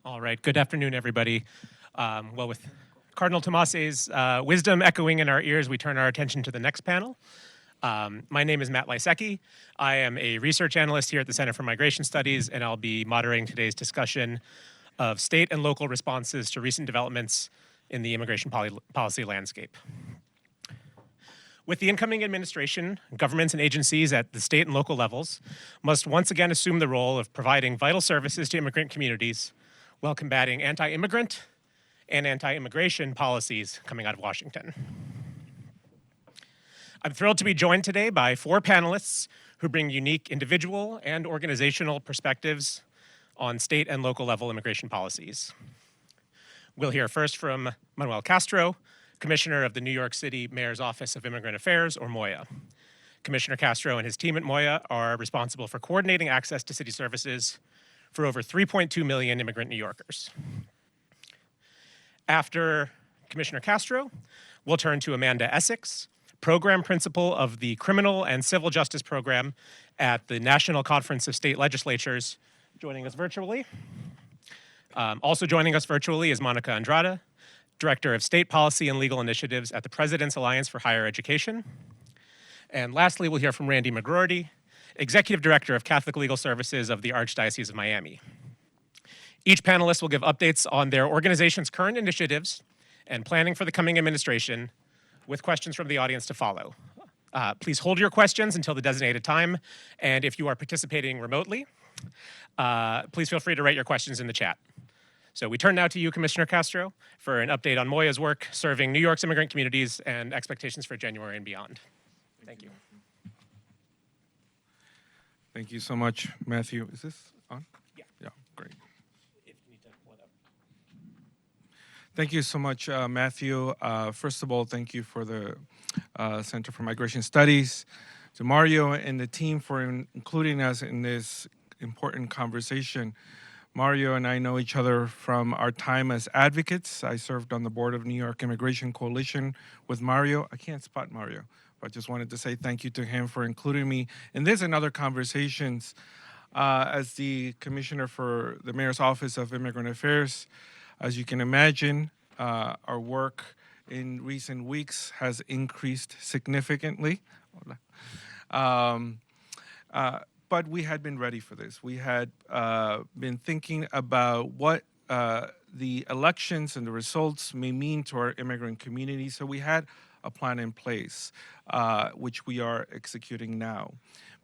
All right, good afternoon, everybody. Well, with Cardinal Tomase's wisdom echoing in our ears, we turn our attention to the next panel. My name is Matt Lisiecki. I am a research analyst here at the Center for Migration Studies, and I'll be moderating today's discussion of state and local responses to recent developments in the immigration policy landscape. With the incoming administration, governments and agencies at the state and local levels must once again assume the role of providing vital services to immigrant communities while combating anti-immigrant and anti-immigration policies coming out of Washington. I'm thrilled to be joined today by 4 panelists who bring unique individual and organizational perspectives on state and local level immigration policies. We'll hear first from Manuel Castro, Commissioner of the New York City Mayor's Office of Immigrant Affairs, or MOIA. Commissioner Castro and his team at MOIA are responsible for coordinating access to city services for over 3.2 million immigrant New Yorkers. After Commissioner Castro, we'll turn to Amanda Essex, Program Principal of the Criminal and Civil Justice Program at the National Conference of State Legislatures, joining us virtually. Also joining us virtually is Monica Andrade, Director of State Policy and Legal Initiatives at the President's Alliance for Higher Education. And lastly, we'll hear from Randy McGrorty, Executive Director of Catholic Legal Services of the Archdiocese of Miami. Each panelist will give updates on their organization's current initiatives and planning for the coming administration, with questions from the audience to follow. Please hold your questions until the designated time, and if you are participating remotely, please feel free to write your questions in the chat. So we turn now to you, Commissioner Castro, for an update on MOIA's work serving New York's immigrant communities and expectations for January and beyond. Thank you. Thank you so much, Matthew. Is this on? Yeah. Yeah, great. If you need to pull it up. Thank you so much, Matthew. First of all, thank you for the Center for Migration Studies, to Mario and the team for including us in this important conversation. Mario and I know each other from our time as advocates. I served on the board of New York Immigration Coalition with Mario. I can't spot Mario, but I just wanted to say thank you to him for including me in this and other conversations. As the Commissioner for the Mayor's Office of Immigrant Affairs, as you can imagine, our work in recent weeks has increased significantly. But we had been ready for this. We had been thinking about what the elections and the results may mean to our immigrant community. So we had a plan in place, which we are executing now.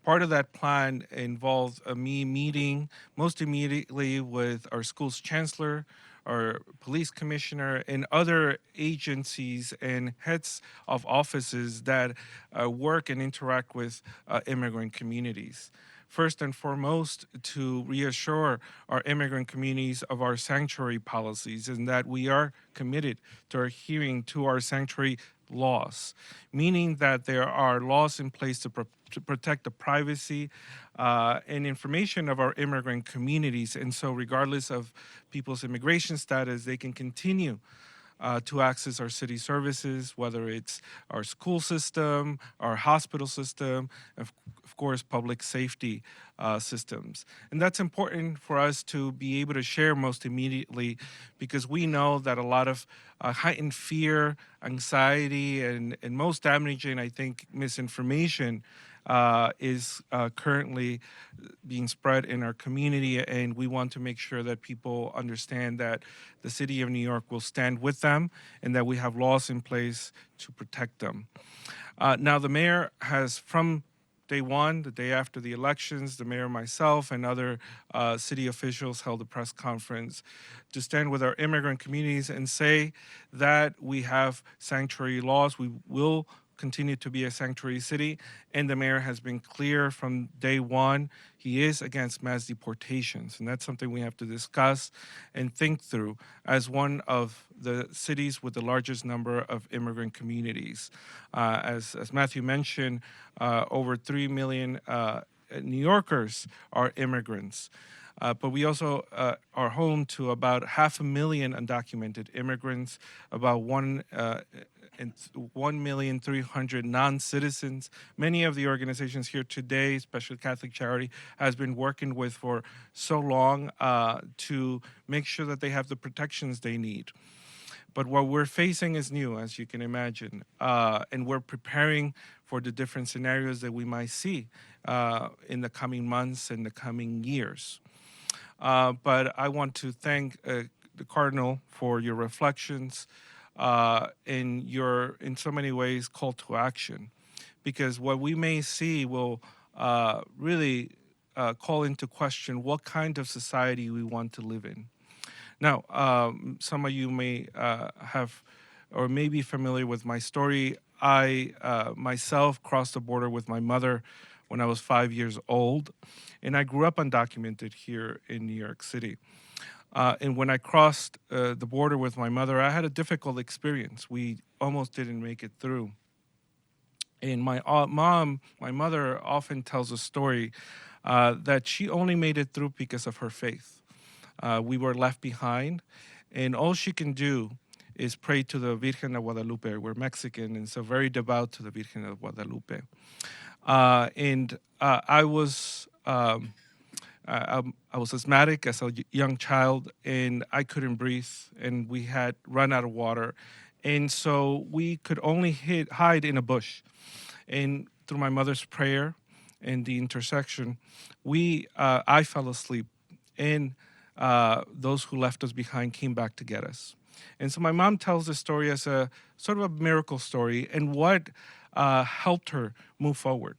Part of that plan involved me meeting most immediately with our school's chancellor, our police commissioner, and other agencies and heads of offices that work and interact with immigrant communities. First and foremost, to reassure our immigrant communities of our sanctuary policies and that we are committed to adhering to our sanctuary laws, meaning that there are laws in place to protect the privacy and information of our immigrant communities. And so regardless of people's immigration status, they can continue to access our city services, whether it's our school system, our hospital system, of course, public safety systems. And that's important for us to be able to share most immediately because we know that a lot of heightened fear, anxiety, and most damaging, I think, misinformation is currently being spread in our community, and we want to make sure that people understand that the city of New York will stand with them and that we have laws in place to protect them. Now, the mayor has, from day one, the day after the elections, the mayor, myself, and other city officials held a press conference to stand with our immigrant communities and say that we have sanctuary laws. We will continue to be a sanctuary city, and the mayor has been clear from day one he is against mass deportations, and that's something we have to discuss and think through as one of the cities with the largest number of immigrant communities. As Matthew mentioned, over 3 million New Yorkers are immigrants. But we also are home to about 500,000 undocumented immigrants, about 1,300,000 non-citizens. Many of the organizations here today, especially Catholic Charity, has been working with for so long to make sure that they have the protections they need. But what we're facing is new, as you can imagine, and we're preparing for the different scenarios that we might see in the coming months and the coming years. But I want to thank the Cardinal for your reflections and your, in so many ways, call to action. Because what we may see will really call into question what kind of society we want to live in. Now, some of you may have or may be familiar with my story. I myself crossed the border with my mother when I was 5 years old, and I grew up undocumented here in New York City. And when I crossed the border with my mother, I had a difficult experience. We almost didn't make it through. And my mother often tells a story that she only made it through because of her faith. We were left behind, and all she can do is pray to the Virgen of Guadalupe. We're Mexican, and so very devout to the Virgen of Guadalupe. I was asthmatic as a young child, and I couldn't breathe, and we had run out of water, and so we could only hide in a bush. And through my mother's prayer and the intercession, I fell asleep, and those who left us behind came back to get us. And so my mom tells this story as a sort of a miracle story and what helped her move forward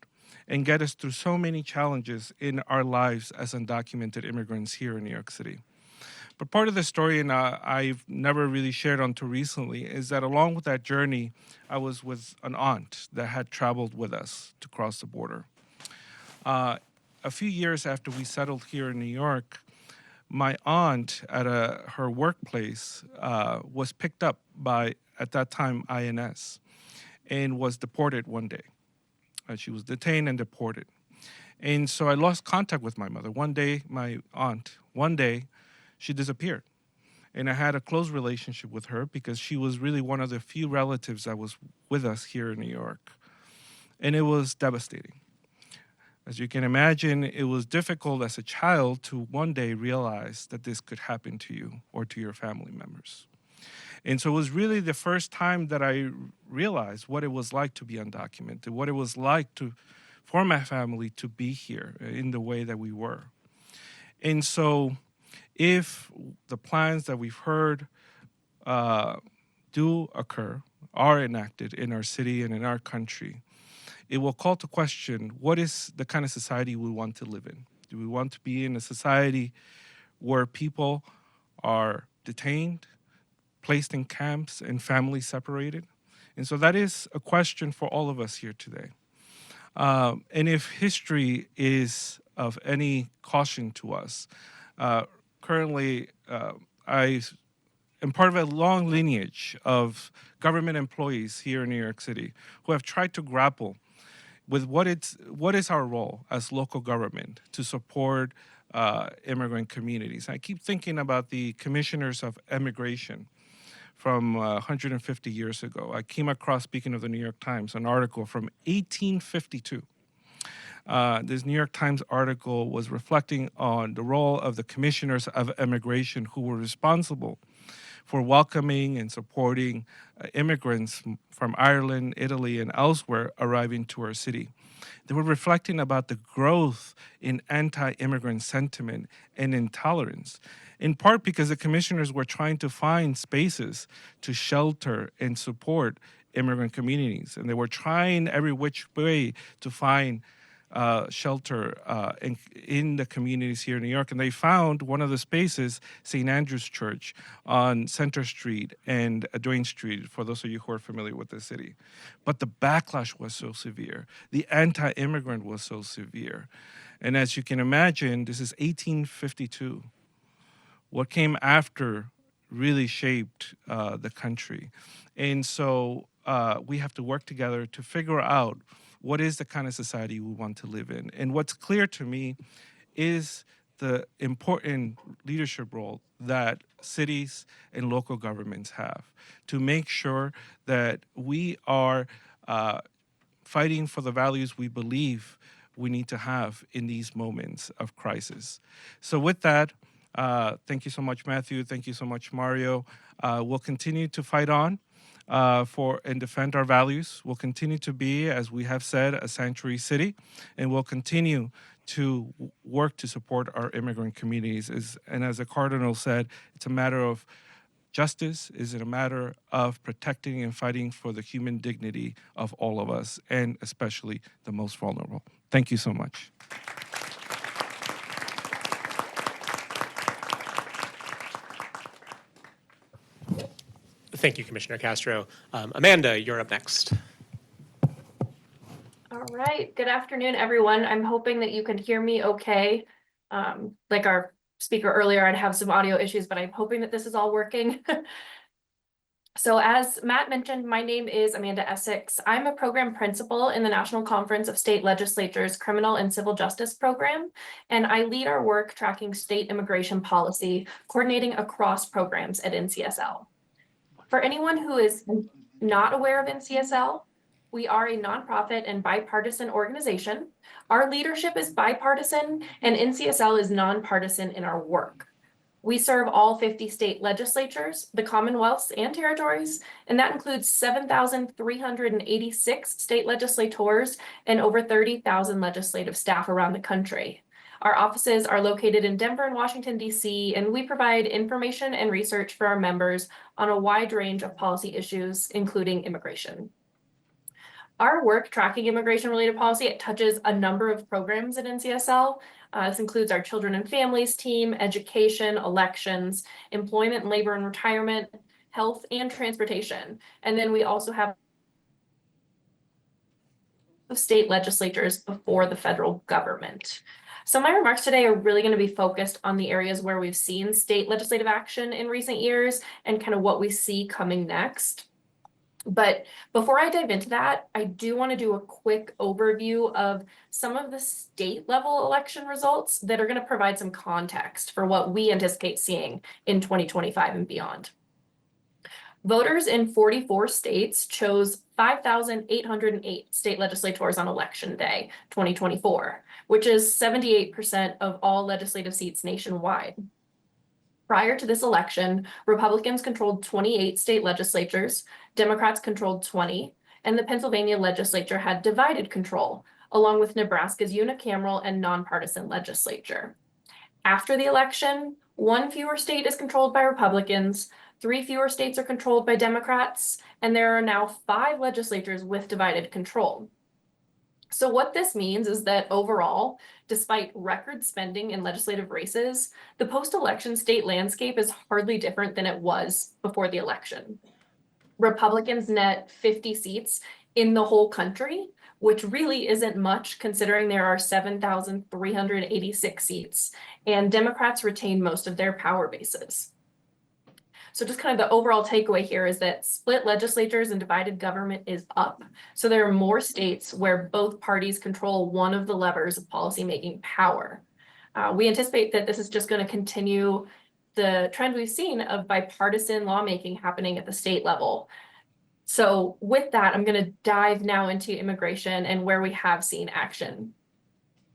and get us through so many challenges in our lives as undocumented immigrants here in New York City. But part of the story, and I've never really shared until recently, is that along with that journey, I was with an aunt that had traveled with us to cross the border. A few years after we settled here in New York, my aunt at her workplace was picked up by, at that time, INS, and was deported one day. She was detained and deported. And so I lost contact with my mother. One day, she disappeared. And I had a close relationship with her because she was really one of the few relatives that was with us here in New York. And it was devastating. As you can imagine, it was difficult as a child to one day realize that this could happen to you or to your family members. And so it was really the first time that I realized what it was like to be undocumented, what it was like for my family to be here in the way that we were. And so if the plans that we've heard do occur, are enacted in our city and in our country, it will call to question what is the kind of society we want to live in. Do we want to be in a society where people are detained, placed in camps, and families separated? And so that is a question for all of us here today. And if history is of any caution to us, currently I am part of a long lineage of government employees here in New York City who have tried to grapple with what is our role as local government to support immigrant communities. I keep thinking about the commissioners of immigration from 150 years ago. I came across, speaking of the New York Times, an article from 1852. This New York Times article was reflecting on the role of the commissioners of immigration who were responsible for welcoming and supporting immigrants from Ireland, Italy, and elsewhere arriving to our city. They were reflecting about the growth in anti-immigrant sentiment and intolerance, in part because the commissioners were trying to find spaces to shelter and support immigrant communities. And they were trying every which way to find shelter in the communities here in New York. And they found one of the spaces, St. Andrew's Church on Center Street and Duane Street, for those of you who are familiar with the city. But the backlash was so severe. The anti-immigrant was so severe. And as you can imagine, this is 1852. What came after really shaped the country. And so we have to work together to figure out what is the kind of society we want to live in. And what's clear to me is the important leadership role that cities and local governments have to make sure that we are fighting for the values we believe we need to have in these moments of crisis. So with that, thank you so much, Matthew. Thank you so much, Mario. We'll continue to fight on for and defend our values. We'll continue to be, as we have said, a sanctuary city, and we'll continue to work to support our immigrant communities. And as the Cardinal said, it's a matter of justice, is it a matter of protecting and fighting for the human dignity of all of us, and especially the most vulnerable. Thank you so much. Thank you, Commissioner Castro. Amanda, you're up next. All right. Good afternoon, everyone. I'm hoping that you can hear me okay. Like our speaker earlier, I'd have some audio issues, but I'm hoping that this is all working. So as Matt mentioned, my name is Amanda Essex. I'm a program principal in the National Conference of State Legislatures Criminal and Civil Justice Program, and I lead our work tracking state immigration policy, coordinating across programs at NCSL. For anyone who is not aware of NCSL, we are a nonprofit and bipartisan organization. Our leadership is bipartisan, and NCSL is nonpartisan in our work. We serve all 50 state legislatures, the Commonwealths and territories, and that includes 7,386 state legislators and over 30,000 legislative staff around the country. Our offices are located in Denver and Washington, D.C., and we provide information and research for our members on a wide range of policy issues, including immigration. Our work tracking immigration-related policy, it touches a number of programs at NCSL. This includes our Children and Families team, education, elections, employment, labor and retirement, health, and transportation. And then we also have state legislatures before the federal government. So my remarks today are really going to be focused on the areas where we've seen state legislative action in recent years and kind of what we see coming next. But before I dive into that, I do want to do a quick overview of some of the state level election results that are going to provide some context for what we anticipate seeing in 2025 and beyond. Voters in 44 states chose 5,808 state legislators on Election Day 2024, which is 78% of all legislative seats nationwide. Prior to this election, Republicans controlled 28 state legislatures, Democrats controlled 20, and the Pennsylvania legislature had divided control, along with Nebraska's unicameral and nonpartisan legislature. After the election, one fewer state is controlled by Republicans, 3 fewer states are controlled by Democrats, and there are now 5 legislatures with divided control. So what this means is that overall, despite record spending in legislative races, the post-election state landscape is hardly different than it was before the election. Republicans net 50 seats in the whole country, which really isn't much considering there are 7,386 seats, and Democrats retain most of their power bases. So just kind of the overall takeaway here is that split legislatures and divided government is up. So there are more states where both parties control one of the levers of policymaking power. We anticipate that this is just going to continue the trend we've seen of bipartisan lawmaking happening at the state level. So with that, I'm going to dive now into immigration and where we have seen action.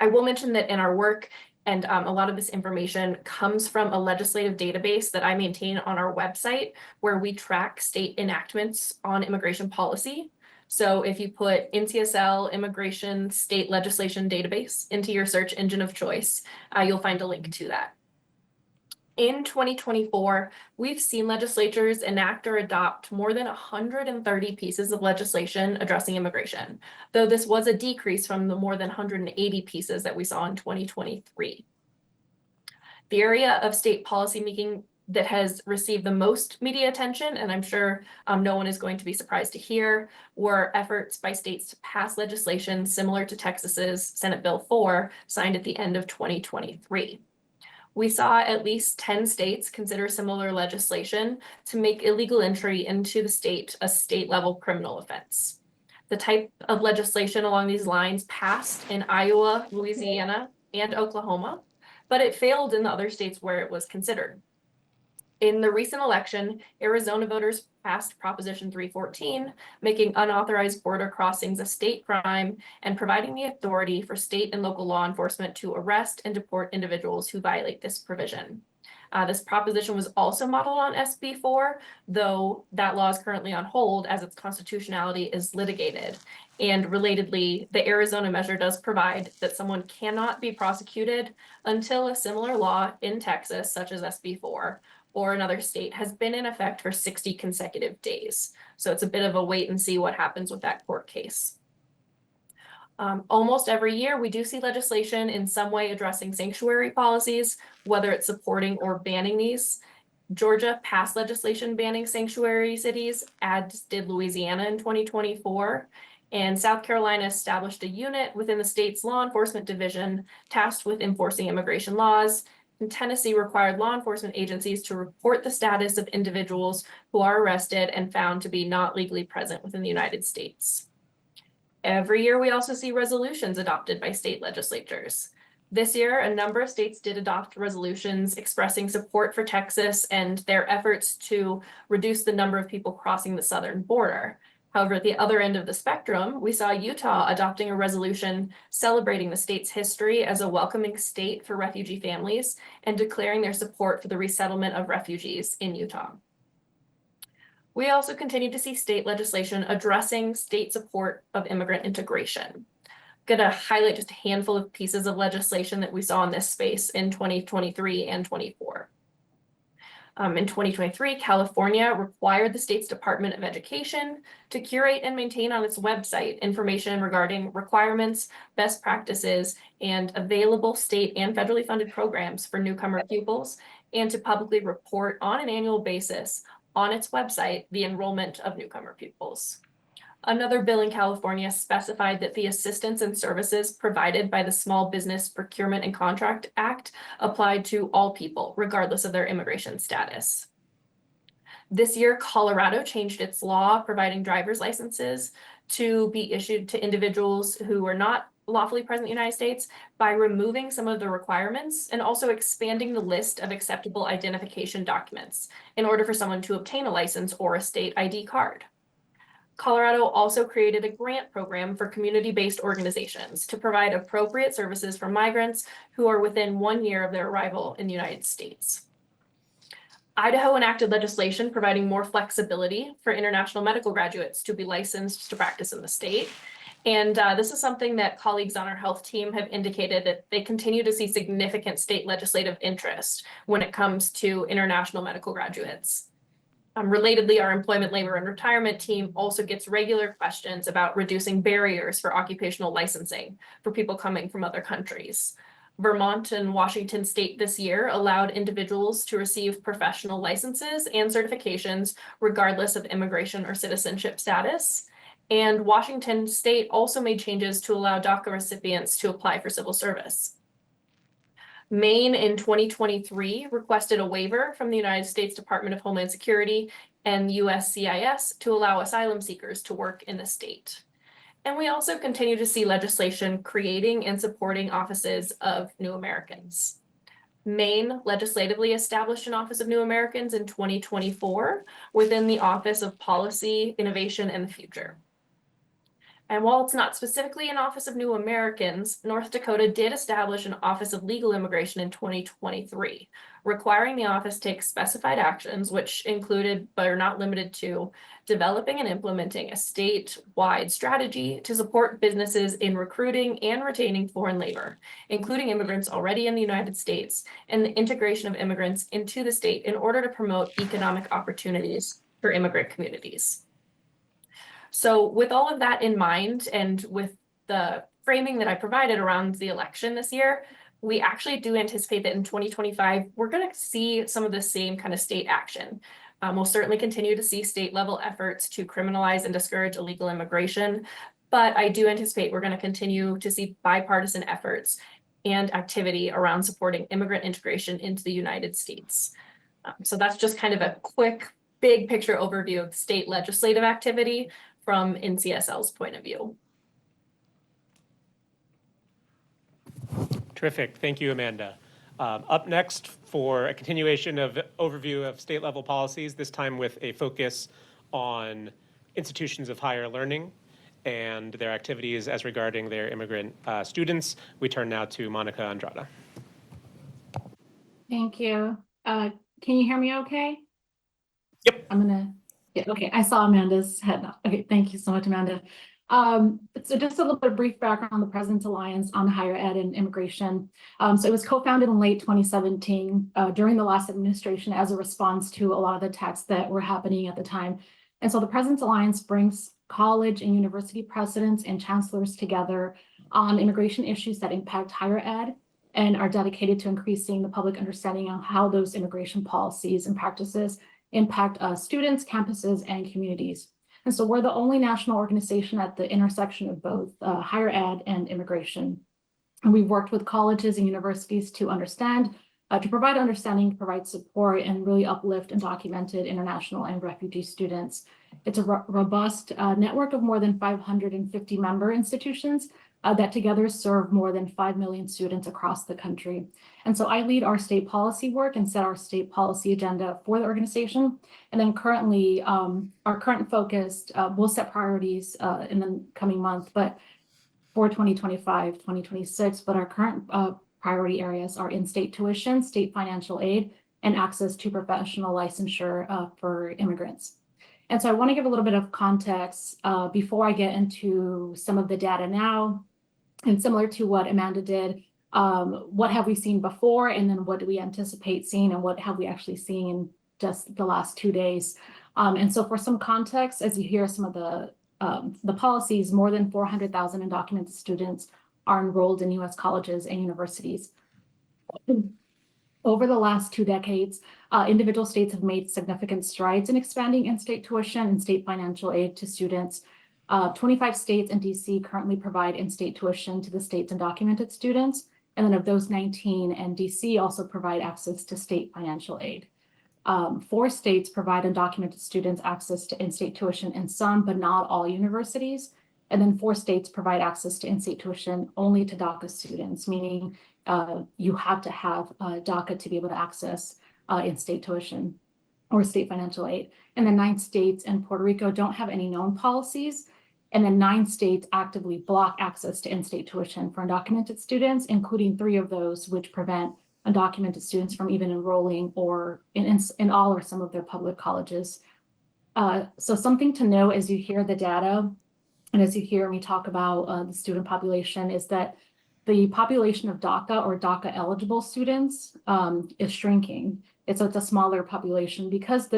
I will mention that in our work, and a lot of this information comes from a legislative database that I maintain on our website, where we track state enactments on immigration policy. So if you put NCSL Immigration State Legislation Database into your search engine of choice, you'll find a link to that. In 2024, we've seen legislatures enact or adopt more than 130 pieces of legislation addressing immigration, though this was a decrease from the more than 180 pieces that we saw in 2023. The area of state policymaking that has received the most media attention, and I'm sure no one is going to be surprised to hear, were efforts by states to pass legislation similar to Texas's Senate Bill 4, signed at the end of 2023. We saw at least 10 states consider similar legislation to make illegal entry into the state a state-level criminal offense. The type of legislation along these lines passed in Iowa, Louisiana, and Oklahoma, but it failed in the other states where it was considered. In the recent election, Arizona voters passed Proposition 314, making unauthorized border crossings a state crime and providing the authority for state and local law enforcement to arrest and deport individuals who violate this provision. This proposition was also modeled on SB 4, though that law is currently on hold as its constitutionality is litigated. And relatedly, the Arizona measure does provide that someone cannot be prosecuted until a similar law in Texas, such as SB 4, or another state has been in effect for 60 consecutive days. So it's a bit of a wait and see what happens with that court case. Almost every year, we do see legislation in some way addressing sanctuary policies, whether it's supporting or banning these. Georgia passed legislation banning sanctuary cities, as did Louisiana in 2024. And South Carolina established a unit within the state's law enforcement division tasked with enforcing immigration laws. And Tennessee required law enforcement agencies to report the status of individuals who are arrested and found to be not legally present within the United States. Every year, we also see resolutions adopted by state legislatures. This year, a number of states did adopt resolutions expressing support for Texas and their efforts to reduce the number of people crossing the southern border. However, at the other end of the spectrum, we saw Utah adopting a resolution celebrating the state's history as a welcoming state for refugee families and declaring their support for the resettlement of refugees in Utah. We also continue to see state legislation addressing state support of immigrant integration. I'm going to highlight just a handful of pieces of legislation that we saw in this space in 2023 and 24. In 2023, California required the state's Department of Education to curate and maintain on its website information regarding requirements, best practices, and available state and federally funded programs for newcomer pupils, and to publicly report on an annual basis on its website the enrollment of newcomer pupils. Another bill in California specified that the assistance and services provided by the Small Business Procurement and Contract Act applied to all people, regardless of their immigration status. This year, Colorado changed its law providing driver's licenses to be issued to individuals who are not lawfully present in the United States by removing some of the requirements and also expanding the list of acceptable identification documents in order for someone to obtain a license or a state ID card. Colorado also created a grant program for community-based organizations to provide appropriate services for migrants who are within 1 year of their arrival in the United States. Idaho enacted legislation providing more flexibility for international medical graduates to be licensed to practice in the state. And this is something that colleagues on our health team have indicated that they continue to see significant state legislative interest when it comes to international medical graduates. Relatedly, our employment, labor, and retirement team also gets regular questions about reducing barriers for occupational licensing for people coming from other countries. Vermont and Washington State this year allowed individuals to receive professional licenses and certifications regardless of immigration or citizenship status. And Washington State also made changes to allow DACA recipients to apply for civil service. Maine in 2023 requested a waiver from the United States Department of Homeland Security and USCIS to allow asylum seekers to work in the state. And we also continue to see legislation creating and supporting offices of New Americans. Maine legislatively established an Office of New Americans in 2024 within the Office of Policy, Innovation, and the Future. And while it's not specifically an Office of New Americans, North Dakota did establish an Office of Legal Immigration in 2023, requiring the office to take specified actions, which included, but are not limited to, developing and implementing a statewide strategy to support businesses in recruiting and retaining foreign labor, including immigrants already in the United States, and the integration of immigrants into the state in order to promote economic opportunities for immigrant communities. So with all of that in mind, and with the framing that I provided around the election this year, we actually do anticipate that in 2025, we're going to see some of the same kind of state action. We'll certainly continue to see state level efforts to criminalize and discourage illegal immigration, but I do anticipate we're going to continue to see bipartisan efforts and activity around supporting immigrant integration into the United States. So that's just kind of a quick, big picture overview of state legislative activity from NCSL's point of view. Terrific. Thank you, Amanda. Up next for a continuation of overview of state level policies, this time with a focus on institutions of higher learning and their activities as regarding their immigrant students. We turn now to Monica Andrade. Thank you. Can you hear me okay? Yep. Yeah, okay, I saw Amanda's head up. Okay, thank you so much, Amanda. So just a little bit of brief background on the President's Alliance on Higher Ed and Immigration. So it was co-founded in late 2017 during the last administration as a response to a lot of the attacks that were happening at the time. And so the President's Alliance brings college and university presidents and chancellors together on immigration issues that impact higher ed and are dedicated to increasing the public understanding on how those immigration policies and practices impact students, campuses, and communities. And so we're the only national organization at the intersection of both higher ed and immigration. And we've worked with colleges and universities to understand, to provide understanding, provide support, and really uplift undocumented international and refugee students. It's a robust network of more than 550 member institutions that together serve more than 5 million students across the country. And so I lead our state policy work and set our state policy agenda for the organization. And then currently, our current focus, we'll set priorities in the coming month, but for 2025, 2026, but our current priority areas are in-state tuition, state financial aid, and access to professional licensure for immigrants. And so I want to give a little bit of context before I get into some of the data now. And similar to what Amanda did, what have we seen before, and then what do we anticipate seeing, and what have we actually seen in just the last 2 days? And so for some context, as you hear some of the policies, more than 400,000 undocumented students are enrolled in U.S. colleges and universities. Over the last 2 decades, individual states have made significant strides in expanding in-state tuition and state financial aid to students. 25 states and DC currently provide in-state tuition to the state's undocumented students. And then of those 19 and DC also provide access to state financial aid. 4 states provide undocumented students access to in-state tuition in some, but not all universities. And then 4 states provide access to in-state tuition only to DACA students, meaning you have to have DACA to be able to access in-state tuition or state financial aid. And then 9 states and Puerto Rico don't have any known policies. And then 9 states actively block access to in-state tuition for undocumented students, including 3 of those which prevent undocumented students from even enrolling or in all or some of their public colleges. So something to know as you hear the data and as you hear me talk about the student population is that the population of DACA or DACA eligible students is shrinking. It's a smaller population because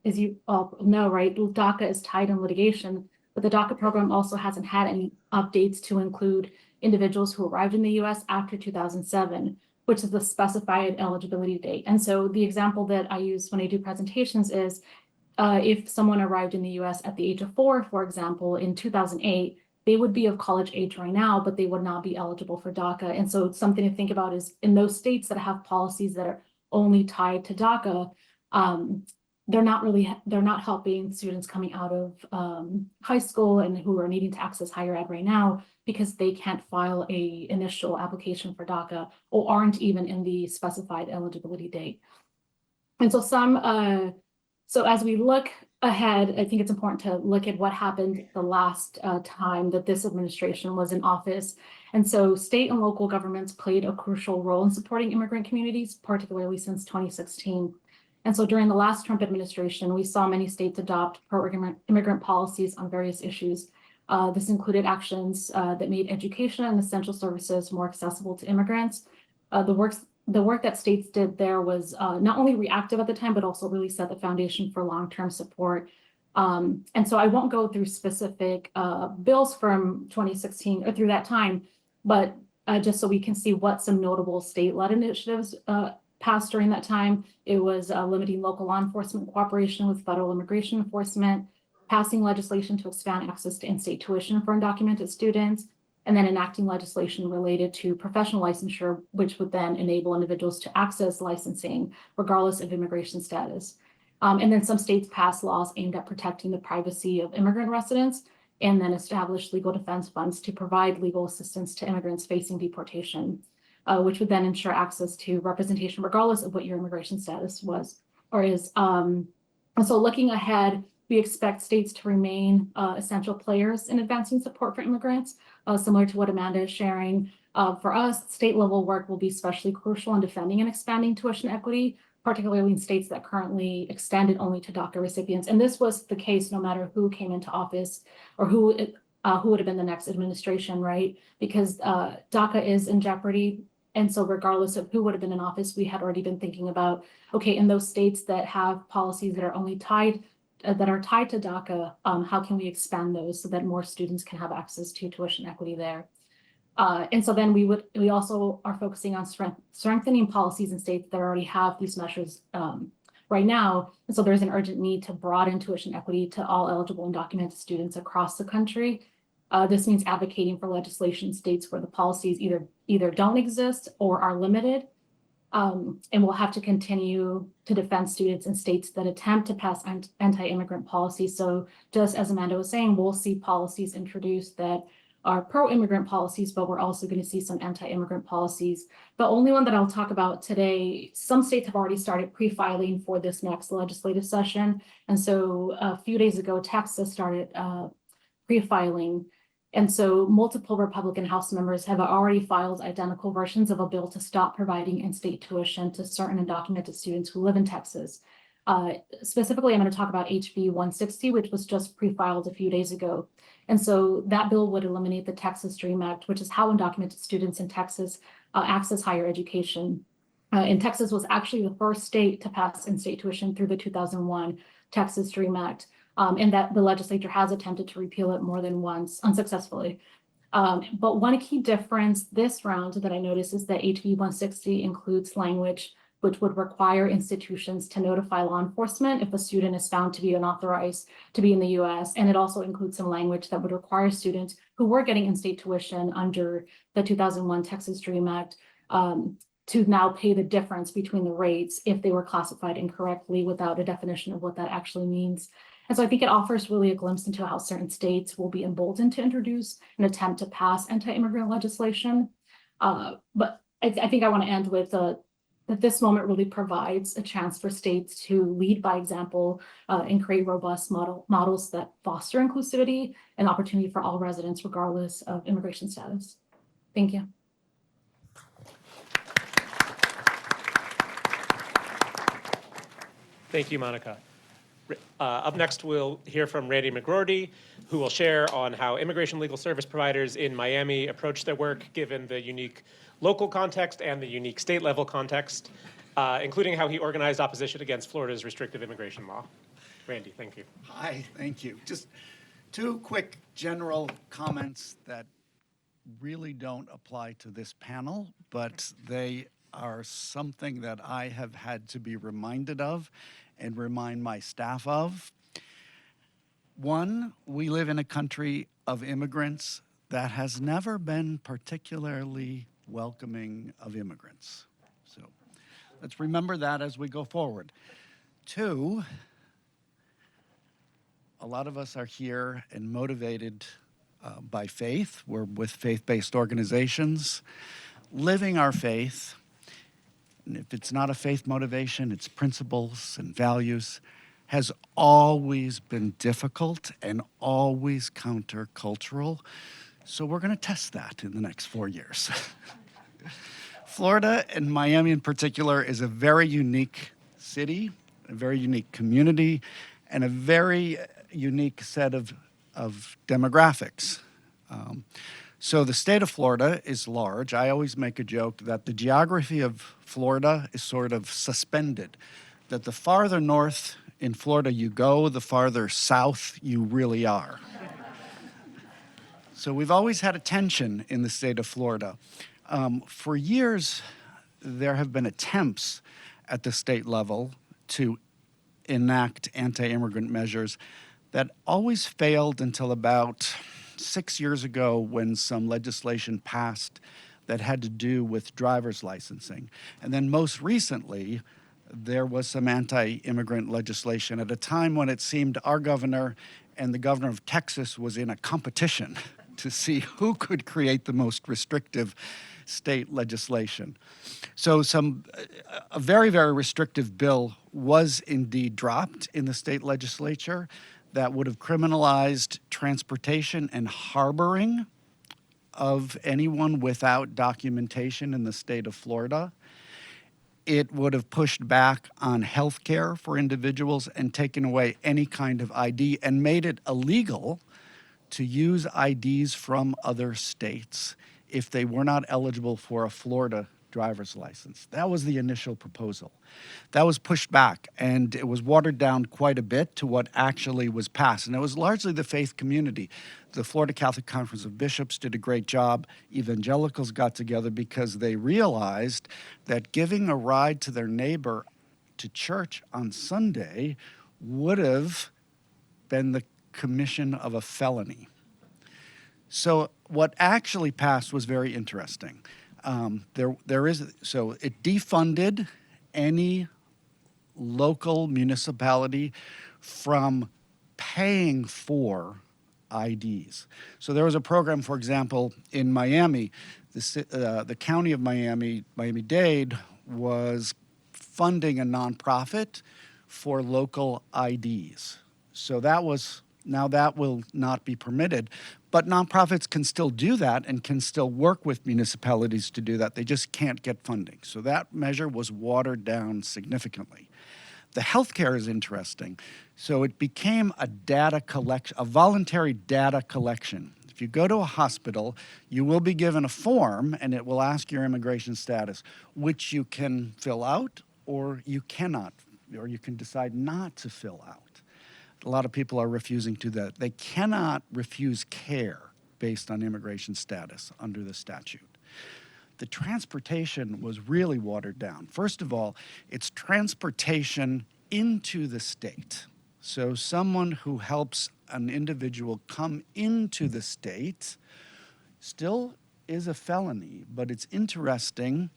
as you all know, right, DACA is tied in litigation, but the DACA program also hasn't had any updates to include individuals who arrived in the US after 2007, which is the specified eligibility date. And so the example that I use when I do presentations is if someone arrived in the US at the age of 4, for example, in 2008, they would be of college age right now, but they would not be eligible for DACA. And so something to think about is in those states that have policies that are only tied to DACA, they're not helping students coming out of high school and who are needing to access higher ed right now because they can't file a initial application for DACA or aren't even in the specified eligibility date. And so so as we look ahead, I think it's important to look at what happened the last time that this administration was in office. And so state and local governments played a crucial role in supporting immigrant communities, particularly since 2016. And so during the last Trump administration, we saw many states adopt pro-immigrant policies on various issues. This included actions that made education and essential services more accessible to immigrants. The work that states did there was not only reactive at the time, but also really set the foundation for long-term support. And so I won't go through specific bills from 2016 or through that time, but just so we can see what some notable state-led initiatives passed during that time. It was limiting local law enforcement cooperation with federal immigration enforcement, passing legislation to expand access to in-state tuition for undocumented students, and then enacting legislation related to professional licensure, which would then enable individuals to access licensing regardless of immigration status. And then some states passed laws aimed at protecting the privacy of immigrant residents, and then established legal defense funds to provide legal assistance to immigrants facing deportation. which would then ensure access to representation regardless of what your immigration status was or is. And so looking ahead, we expect states to remain essential players in advancing support for immigrants, similar to what Amanda is sharing. For us, state level work will be especially crucial in defending and expanding tuition equity, particularly in states that currently extend it only to DACA recipients. And this was the case no matter who came into office or who would have been the next administration, right? Because DACA is in jeopardy. And so regardless of who would have been in office, we had already been thinking about, okay, in those states that have policies that are only tied to DACA, how can we expand those so that more students can have access to tuition equity there? And so then we also are focusing on strengthening policies in states that already have these measures right now. And so there's an urgent need to broaden tuition equity to all eligible undocumented students across the country. This means advocating for legislation in states where the policies either don't exist or are limited. And we'll have to continue to defend students in states that attempt to pass anti-immigrant policies. So just as Amanda was saying, we'll see policies introduced that are pro-immigrant policies, but we're also going to see some anti-immigrant policies. The only one that I'll talk about today, some states have already started pre-filing for this next legislative session. And so a few days ago, Texas started pre-filing. And so multiple Republican House members have already filed identical versions of a bill to stop providing in-state tuition to certain undocumented students who live in Texas. Specifically, I'm going to talk about HB 160, which was just pre-filed a few days ago. And so that bill would eliminate the Texas DREAM Act, which is how undocumented students in Texas access higher education. And Texas was actually the first state to pass in-state tuition through the 2001 Texas DREAM Act. And that the legislature has attempted to repeal it more than once unsuccessfully. But one key difference this round that I noticed is that HB 160 includes language which would require institutions to notify law enforcement if a student is found to be unauthorized to be in the US. And it also includes some language that would require students who were getting in-state tuition under the 2001 Texas DREAM Act to now pay the difference between the rates if they were classified incorrectly without a definition of what that actually means. And so I think it offers really a glimpse into how certain states will be emboldened to introduce an attempt to pass anti-immigrant legislation. But I think I want to end with that this moment really provides a chance for states to lead by example and create robust models that foster inclusivity and opportunity for all residents, regardless of immigration status. Thank you. Thank you, Monica. Up next, we'll hear from Randy McGrorty, who will share on how immigration legal service providers in Miami approach their work given the unique local context and the unique state level context, including how he organized opposition against Florida's restrictive immigration law. Randy, thank you. Hi, thank you. Just two quick general comments that really don't apply to this panel, but they are something that I have had to be reminded of and remind my staff of. One, we live in a country of immigrants that has never been particularly welcoming of immigrants. So let's remember that as we go forward. Two, a lot of us are here and motivated by faith. We're with faith-based organizations, living our faith. And if it's not a faith motivation, it's principles and values, has always been difficult and always countercultural. So we're going to test that in the next 4 years. Florida, and Miami in particular, is a very unique city, a very unique community, and a very unique set of demographics. So the state of Florida is large. I always make a joke that the geography of Florida is sort of suspended, that the farther north in Florida you go, the farther south you really are. So we've always had a tension in the state of Florida. For years, there have been attempts at the state level to enact anti-immigrant measures that always failed until about 6 years ago when some legislation passed that had to do with driver's licensing. And then most recently, there was some anti-immigrant legislation at a time when it seemed our governor and the governor of Texas was in a competition to see who could create the most restrictive state legislation. So a very, very restrictive bill was indeed dropped in the state legislature that would have criminalized transportation and harboring of anyone without documentation in the state of Florida. It would have pushed back on health care for individuals and taken away any kind of ID and made it illegal to use IDs from other states if they were not eligible for a Florida driver's license. That was the initial proposal. That was pushed back, and it was watered down quite a bit to what actually was passed. And it was largely the faith community. The Florida Catholic Conference of Bishops did a great job. Evangelicals got together because they realized that giving a ride to their neighbor to church on Sunday would have been the commission of a felony. So what actually passed was very interesting. So it defunded any local municipality from paying for IDs. So there was a program, for example, in Miami, the county of Miami, Miami-Dade, was funding a nonprofit for local IDs. So that will not be permitted. But nonprofits can still do that and can still work with municipalities to do that. They just can't get funding. So that measure was watered down significantly. The healthcare is interesting. So it became a data collection, a voluntary data collection. If you go to a hospital, you will be given a form and it will ask your immigration status, which you can fill out or you cannot, or you can decide not to fill out. A lot of people are refusing to that. They cannot refuse care based on immigration status under the statute. The transportation was really watered down. First of all, it's transportation into the state. So someone who helps an individual come into the state still is a felony, but it's interesting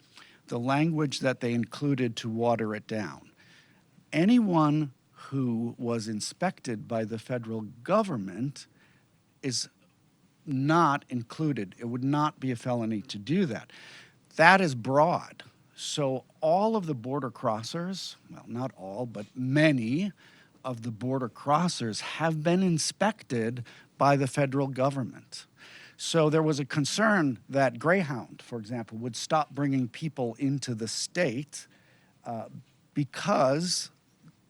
the language that they included to water it down. Anyone who was inspected by the federal government is not included. It would not be a felony to do that. That is broad. So all of the border crossers, well, not all, but many of the border crossers have been inspected by the federal government. So there was a concern that Greyhound, for example, would stop bringing people into the state because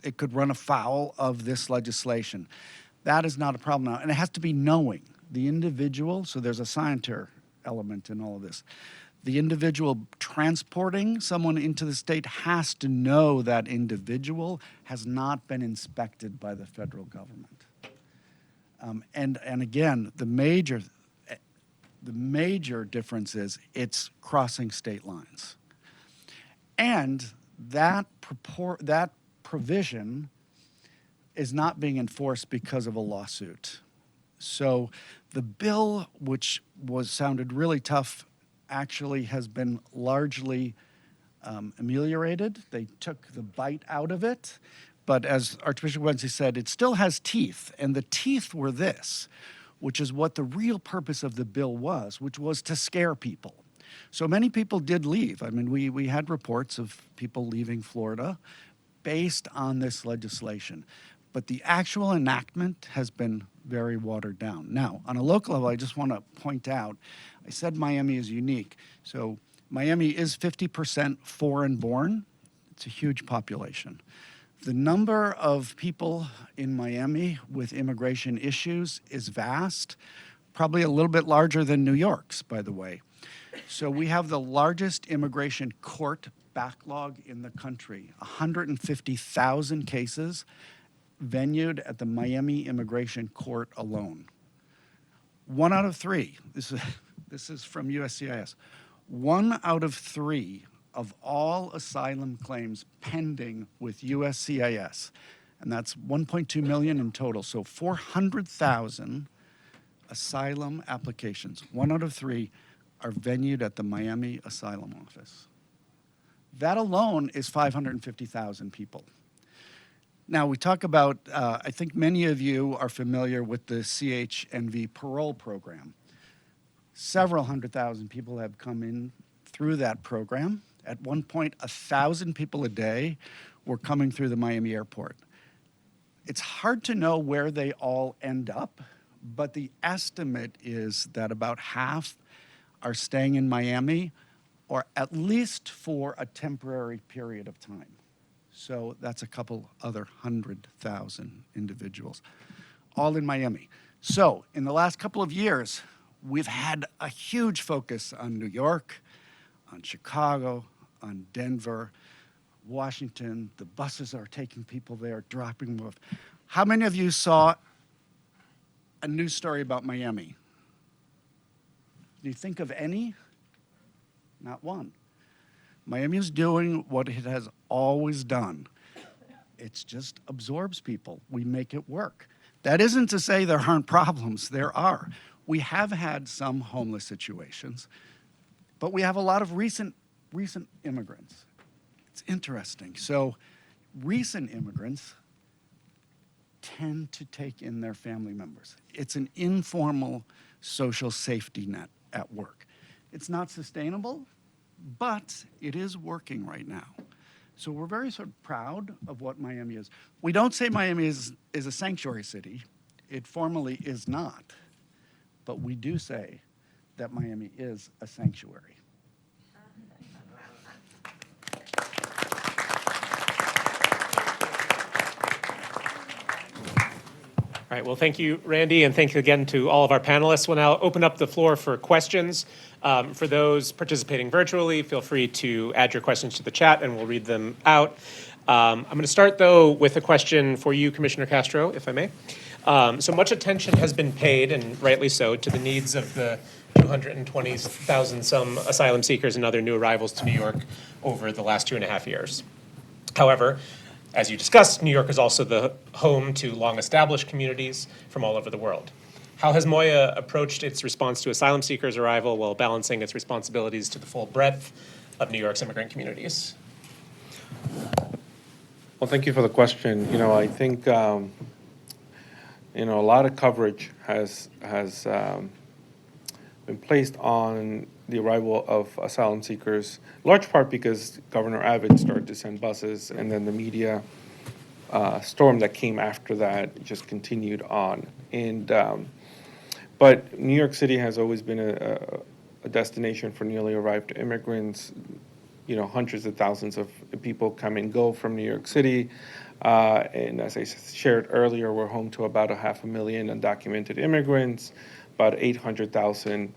it could run afoul of this legislation. That is not a problem now, and it has to be knowing. The individual, so there's a scienter element in all of this. The individual transporting someone into the state has to know that individual has not been inspected by the federal government. And again, the major difference is it's crossing state lines. And that provision is not being enforced because of a lawsuit. So the bill, which sounded really tough, actually has been largely ameliorated. They took the bite out of it. But as Archbishop Wednesday said, it still has teeth. And the teeth were this, which is what the real purpose of the bill was, which was to scare people. So many people did leave. I mean, we had reports of people leaving Florida based on this legislation. But the actual enactment has been very watered down. Now, on a local level, I just want to point out, I said Miami is unique. So Miami is 50% foreign-born. It's a huge population. The number of people in Miami with immigration issues is vast, probably a little bit larger than New York's, by the way. So we have the largest immigration court backlog in the country, 150,000 cases venued at the Miami Immigration Court alone. 1 out of 3, this is from USCIS, 1 out of 3 of all asylum claims pending with USCIS, and that's 1.2 million in total, so 400,000 asylum applications, 1 out of 3 are venued at the Miami Asylum Office. That alone is 550,000 people. Now, we talk about, I think many of you are familiar with the CHNV parole program. Several 100,000 people have come in through that program. At one point, 1,000 people a day were coming through the Miami airport. It's hard to know where they all end up, but the estimate is that about half are staying in Miami, or at least for a temporary period of time. So that's a couple other 100,000 individuals, all in Miami. So in the last couple of years, we've had a huge focus on New York, on Chicago, on Denver, Washington. The buses are taking people there, dropping them off. How many of you saw a news story about Miami? Do you think of any? Not one. Miami is doing what it has always done. It just absorbs people. We make it work. That isn't to say there aren't problems. There are. We have had some homeless situations, but we have a lot of recent immigrants. It's interesting. So recent immigrants tend to take in their family members. It's an informal social safety net at work. It's not sustainable, but it is working right now. So we're very sort of proud of what Miami is. We don't say Miami is a sanctuary city. It formally is not. But we do say that Miami is a sanctuary. All right, well, thank you, Randy, and thank you again to all of our panelists. We'll now open up the floor for questions. For those participating virtually, feel free to add your questions to the chat and we'll read them out. I'm going to start, though, with a question for you, Commissioner Castro, if I may. So much attention has been paid, and rightly so, to the needs of the 220,000 some asylum seekers and other new arrivals to New York over the last 2.5 years. However, as you discussed, New York is also the home to long-established communities from all over the world. How has MOIA approached its response to asylum seekers' arrival while balancing its responsibilities to the full breadth of New York's immigrant communities? Well, thank you for the question. I think a lot of coverage has been placed on the arrival of asylum seekers, large part because Governor Abbott started to send buses, and then the media storm that came after that just continued on. But New York City has always been a destination for newly arrived immigrants. Hundreds of thousands of people come and go from New York City. And as I shared earlier, we're home to about 500,000 undocumented immigrants, about 800,000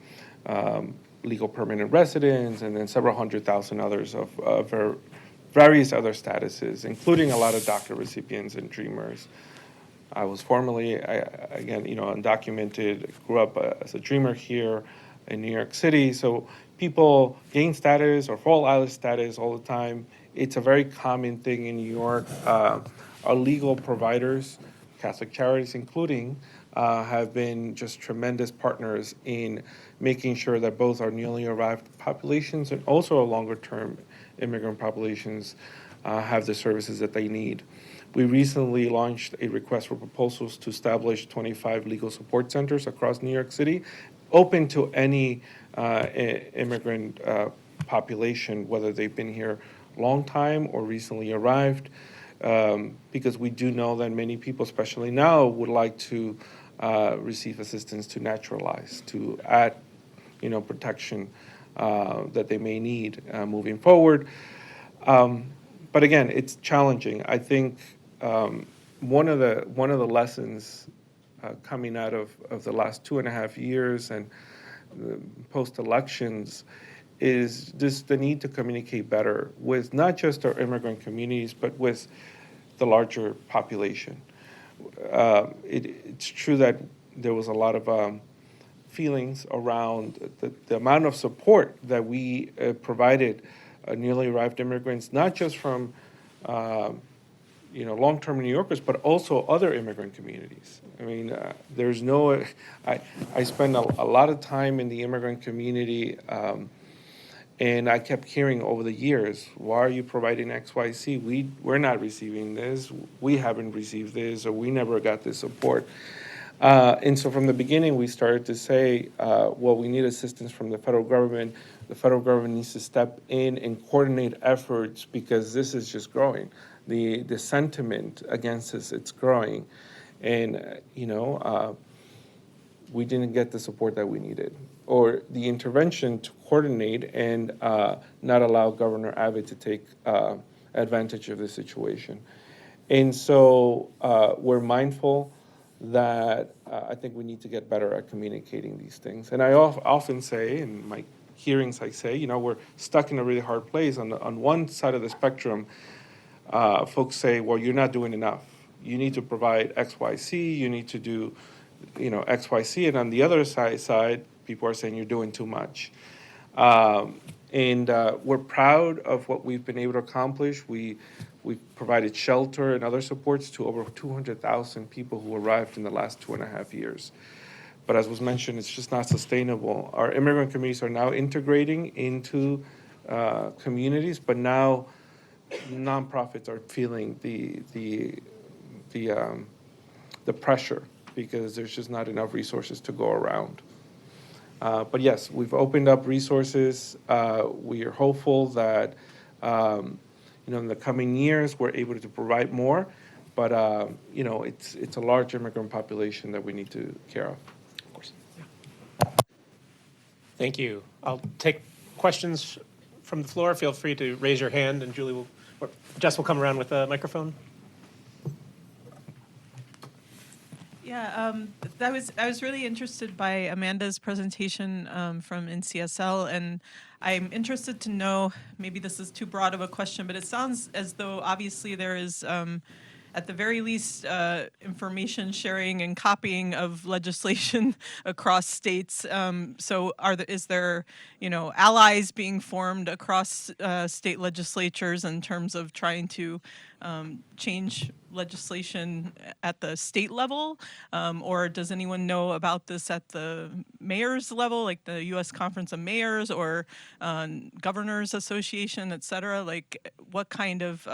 legal permanent residents, and then several 100,000 others of various other statuses, including a lot of DACA recipients and dreamers. I was formerly, undocumented, grew up as a dreamer here in New York City. So people gain status or fall out of status all the time. It's a very common thing in New York. Our legal providers, Catholic Charities including, have been just tremendous partners in making sure that both our newly arrived populations and also our longer-term immigrant populations have the services that they need. We recently launched a request for proposals to establish 25 legal support centers across New York City, open to any immigrant population, whether they've been here a long time or recently arrived, because we do know that many people, especially now, would like to receive assistance to naturalize, to add, protection that they may need moving forward. But again, it's challenging. I think one of the lessons coming out of the last 2.5 years and post-elections is just the need to communicate better with not just our immigrant communities, but with the larger population. It's true that there was a lot of feelings around the amount of support that we provided newly arrived immigrants, not just from long-term New Yorkers, but also other immigrant communities. I mean, I spend a lot of time in the immigrant community, and I kept hearing over the years, why are you providing X, Y, Z? We're not receiving this, we haven't received this, or we never got this support. And so from the beginning, we started to say, well, we need assistance from the federal government. The federal government needs to step in and coordinate efforts because this is just growing. The sentiment against us, it's growing. And, we didn't get the support that we needed or the intervention to coordinate and not allow Governor Abbott to take advantage of the situation. And so we're mindful that I think we need to get better at communicating these things. And I often say, in my hearings, I say, we're stuck in a really hard place. On one side of the spectrum, folks say, well, you're not doing enough. You need to provide X, Y, Z. You need to do, X, Y, Z. And on the other side, people are saying you're doing too much. And we're proud of what we've been able to accomplish. We've provided shelter and other supports to over 200,000 people who arrived in the last 2.5 years. But as was mentioned, it's just not sustainable. Our immigrant communities are now integrating into communities, but now nonprofits are feeling the pressure because there's just not enough resources to go around. But yes, we've opened up resources. We are hopeful that in the coming years we're able to provide more. But it's a large immigrant population that we need to care of. Of course. Yeah. Thank you. I'll take questions from the floor. Feel free to raise your hand, and Jess will come around with a microphone. Yeah, I was really interested by Amanda's presentation from NCSL, and I'm interested to know, maybe this is too broad of a question, but it sounds as though obviously there is, at the very least, information sharing and copying of legislation across states. So is there, allies being formed across state legislatures in terms of trying to change legislation at the state level? Or does anyone know about this at the mayor's level, like the U.S. Conference of Mayors or Governors Association, et cetera? Like what kind of,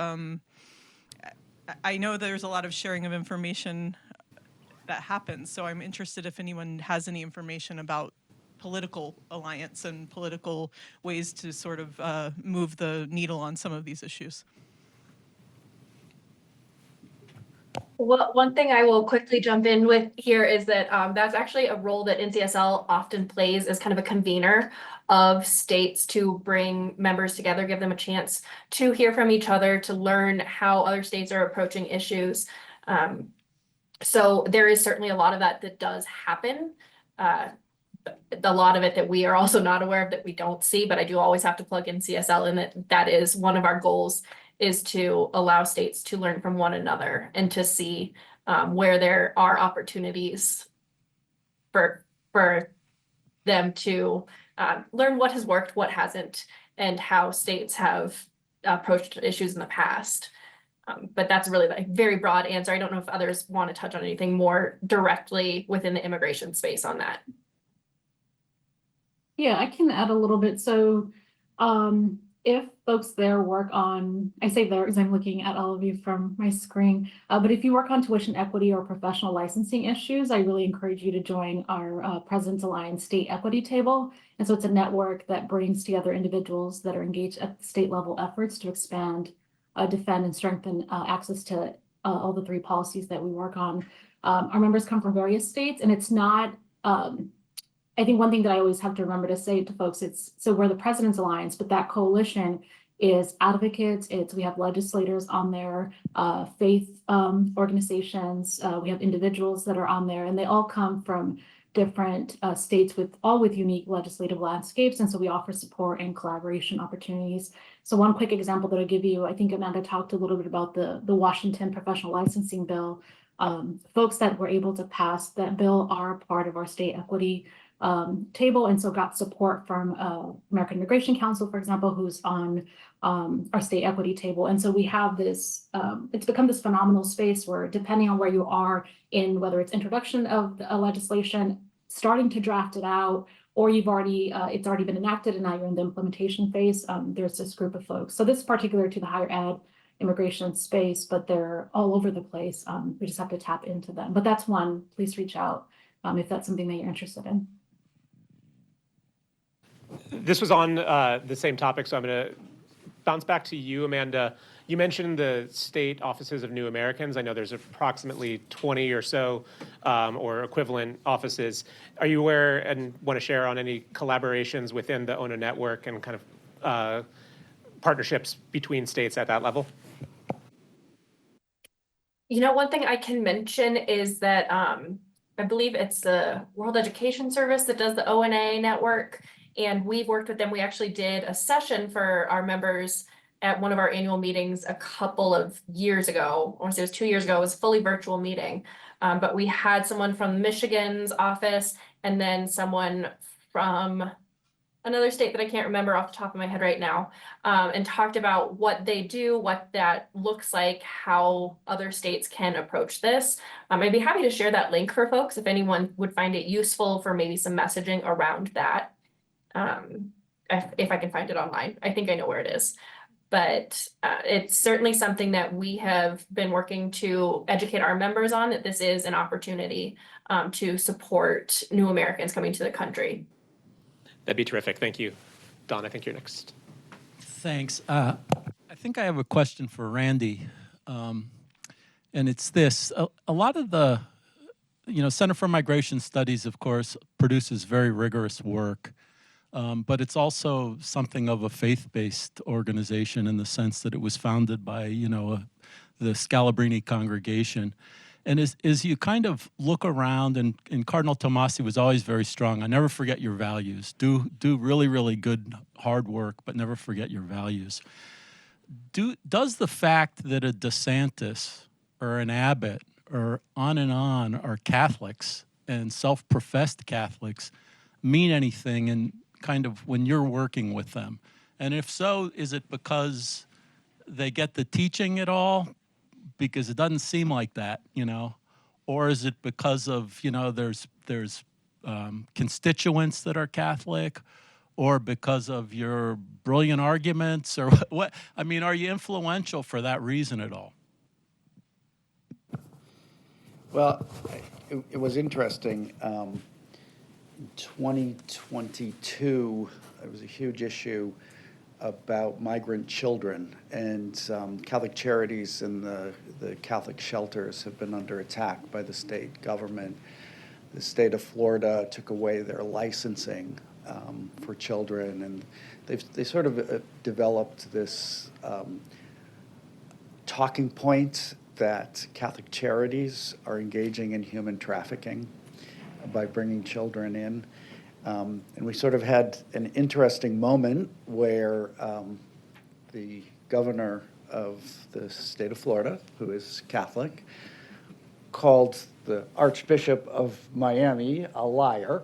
I know there's a lot of sharing of information that happens, so I'm interested if anyone has any information about political alliance and political ways to sort of move the needle on some of these issues. Well, one thing I will quickly jump in with here is that that's actually a role that NCSL often plays as kind of a convener of states to bring members together, give them a chance to hear from each other, to learn how other states are approaching issues. So there is certainly a lot of that does happen. A lot of it that we are also not aware of, that we don't see, but I do always have to plug NCSL in that is one of our goals, is to allow states to learn from one another and to see where there are opportunities for them to learn what has worked, what hasn't, and how states have approached issues in the past. But that's really a very broad answer. I don't know if others want to touch on anything more directly within the immigration space on that. Yeah, I can add a little bit. So if folks there work on, I say there because I'm looking at all of you from my screen, but if you work on tuition equity or professional licensing issues, I really encourage you to join our President's Alliance State Equity Table. And so it's a network that brings together individuals that are engaged at state level efforts to expand, defend, and strengthen access to all the 3 policies that we work on. Our members come from various states, and it's not, I think one thing that I always have to remember to say to folks, so we're the President's Alliance, but that coalition is advocates, we have legislators on there, faith organizations, we have individuals that are on there, and they all come from different states with unique legislative landscapes. And so we offer support and collaboration opportunities. So one quick example that I'll give you, I think Amanda talked a little bit about the Washington professional licensing bill. Folks that were able to pass that bill are part of our state equity table, and so got support from American Immigration Council, for example, who's on our state equity table. And so we have this, it's become this phenomenal space where, depending on where you are in, whether it's introduction of a legislation, starting to draft it out, or you've already, it's already been enacted and now you're in the implementation phase, there's this group of folks. So this is particular to the higher ed immigration space, but they're all over the place. We just have to tap into them. But that's one. Please reach out if that's something that you're interested in. This was on the same topic, so I'm going to bounce back to you, Amanda. You mentioned the state offices of New Americans. I know there's approximately 20 or so or equivalent offices. Are you aware and want to share on any collaborations within the ONA network and kind of partnerships between states at that level? You know, one thing I can mention is that I believe it's the World Education Service that does the ONA network, and we've worked with them. We actually did a session for our members at one of our annual meetings a couple of years ago. I want to say it was 2 years ago. It was a fully virtual meeting, but we had someone from Michigan's office and then someone from another state that I can't remember off the top of my head right now, and talked about what they do, what that looks like, how other states can approach this. I'd be happy to share that link for folks if anyone would find it useful for maybe some messaging around that. If I can find it online, I think I know where it is. But it's certainly something that we have been working to educate our members on, that this is an opportunity to support new Americans coming to the country. That'd be terrific. Thank you. Don, I think you're next. Thanks. I think I have a question for Randy, and it's this. A lot of the, Center for Migration Studies, of course, produces very rigorous work, but it's also something of a faith-based organization in the sense that it was founded by, the Scalabrini congregation. And as you kind of look around, and Cardinal Tomasi was always very strong, I never forget your values. Do really, really good, hard work, but never forget your values. Does the fact that a DeSantis or an Abbott or on are Catholics and self-professed Catholics mean anything in kind of when you're working with them? And if so, is it because they get the teaching at all? Because it doesn't seem like that, or is it because of, there's constituents that are Catholic, or because of your brilliant arguments, or what? I mean, are you influential for that reason at all? Well, it was interesting. 2022, it was a huge issue about migrant children, and Catholic Charities and the Catholic shelters have been under attack by the state government. The state of Florida took away their licensing for children, and they sort of developed this talking point that Catholic Charities are engaging in human trafficking by bringing children in. And we sort of had an interesting moment where the governor of the state of Florida, who is Catholic, called the Archbishop of Miami a liar